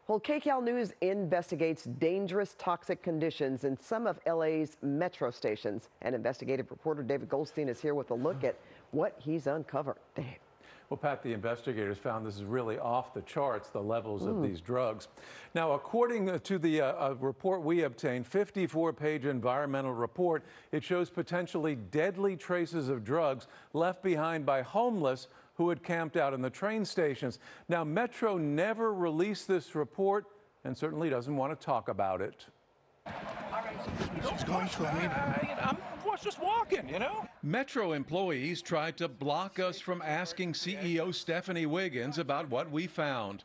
Well, KCAL News investigates dangerous toxic conditions in some of LA's metro stations. And investigative reporter David Goldstein is here with a look at what he's uncovered. Dave. Well, Pat, the investigators found this is really off the charts, the levels of these drugs. Now, according to the report we obtained, 54-page environmental report, it shows potentially deadly traces of drugs left behind by homeless who had camped out in the train stations. Now, Metro never released this report and certainly doesn't want to talk about it. She's going to a meeting. I'm just walking, you know. Metro employees tried to block us from asking CEO Stephanie Wiggins about what we found.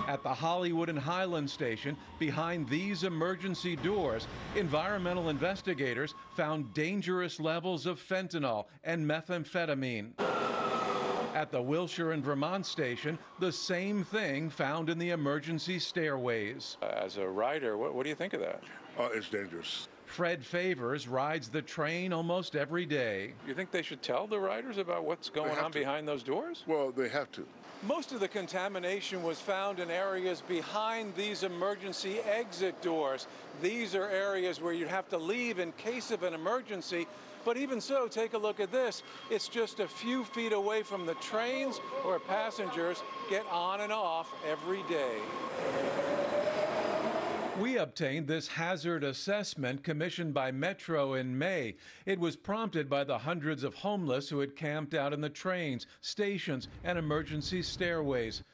At the Hollywood and Highland station, behind these emergency doors, environmental investigators found dangerous levels of fentanyl and methamphetamine. At the Wilshire and Vermont station, the same thing found in the emergency stairways. As a rider, what do you think of that? It's dangerous. Fred Favors rides the train almost every day. You think they should tell the riders about what's going on behind those doors? Well, they have to. Most of the contamination was found in areas behind these emergency exit doors. These are areas where you'd have to leave in case of an emergency. But even so, take a look at this. It's just a few feet away from the trains where passengers get on and off every day. We obtained this hazard assessment commissioned by Metro in May. It was prompted by the hundreds of homeless who had camped out in the trains, stations, and emergency stairways.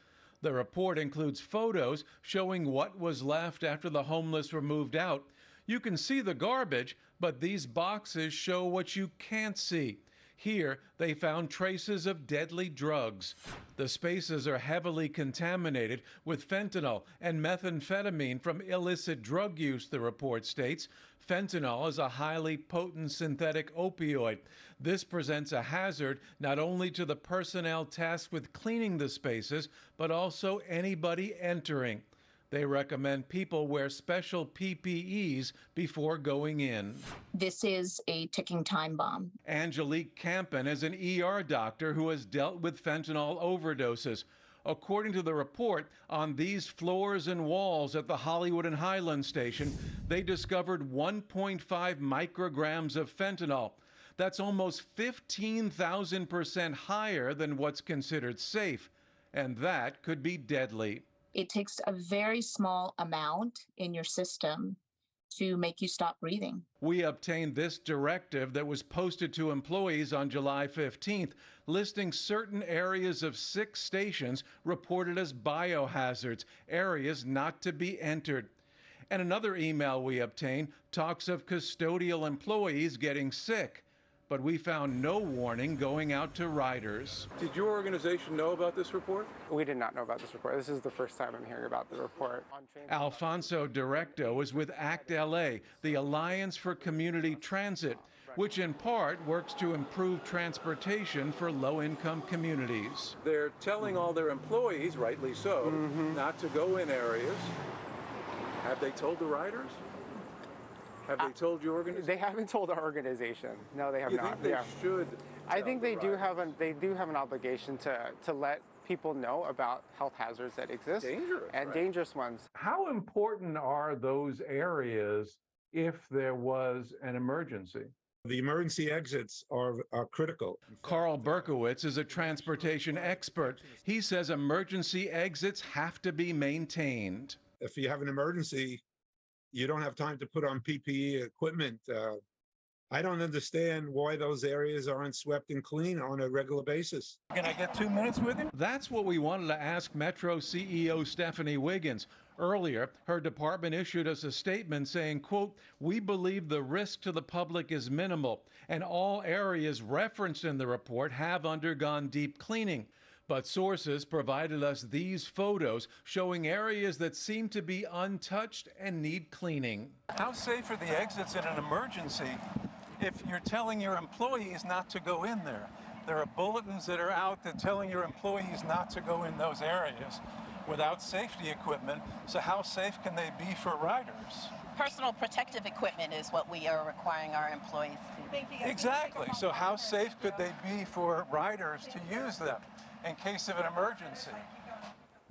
The report includes photos showing what was left after the homeless were moved out. You can see the garbage, but these boxes show what you can't see. Here, they found traces of deadly drugs. The spaces are heavily contaminated with fentanyl and methamphetamine from illicit drug use, the report states. Fentanyl is a highly potent synthetic opioid. This presents a hazard not only to the personnel tasked with cleaning the spaces, but also anybody entering. They recommend people wear special PPEs before going in. This is a ticking time bomb. Angelique Campen is an ER doctor who has dealt with fentanyl overdoses. According to the report, on these floors and walls at the Hollywood and Highland station, they discovered 1.5 micrograms of fentanyl. That's almost 15,000% higher than what's considered safe, and that could be deadly. It takes a very small amount in your system to make you stop breathing. We obtained this directive that was posted to employees on July 15th, listing certain areas of 6 stations reported as biohazards, areas not to be entered. And another email we obtained talks of custodial employees getting sick. But we found no warning going out to riders. Did your organization know about this report? We did not know about this report. This is the first time I'm hearing about the report. Alfonso Directo is with ACT LA, the Alliance for Community Transit, which in part works to improve transportation for low-income communities. They're telling all their employees, rightly so, not to go in areas. Have they told the riders? Have they told your organization? They haven't told our organization. No, they have not. You think they should? I think they do have an obligation to let people know about health hazards that exist. Dangerous, and right? Dangerous ones. How important are those areas if there was an emergency? The emergency exits are critical. Carl Berkowitz is a transportation expert. He says emergency exits have to be maintained. If you have an emergency, you don't have time to put on PPE equipment. I don't understand why those areas aren't swept and clean on a regular basis. Can I get 2 minutes with him? That's what we wanted to ask Metro CEO Stephanie Wiggins. Earlier, her department issued us a statement saying, quote, "We believe the risk to the public is minimal, and all areas referenced in the report have undergone deep cleaning." But sources provided us these photos showing areas that seem to be untouched and need cleaning. How safe are the exits in an emergency if you're telling your employees not to go in there? There are bulletins that are out that telling your employees not to go in those areas without safety equipment. So how safe can they be for riders? Personal protective equipment is what we are requiring our employees to. Exactly. So how safe could they be for riders to use them in case of an emergency?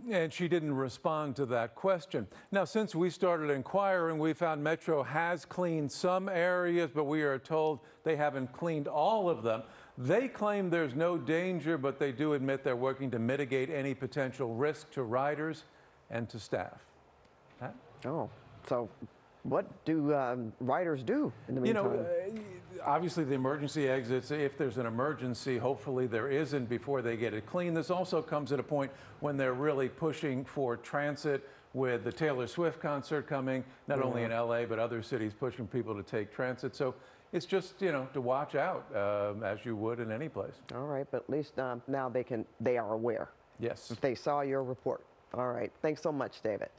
And she didn't respond to that question. Now, since we started inquiring, we found Metro has cleaned some areas, but we are told they haven't cleaned all of them. They claim there's no danger, but they do admit they're working to mitigate any potential risk to riders and to staff. Pat? Oh, so what do riders do in the meantime? Obviously the emergency exits, if there's an emergency, hopefully there isn't before they get it clean. This also comes at a point when they're really pushing for transit with the Taylor Swift concert coming, not only in LA, but other cities pushing people to take transit. So it's just, to watch out as you would in any place. All right, but at least now they are aware. Yes. If they saw your report. All right. Thanks so much, David.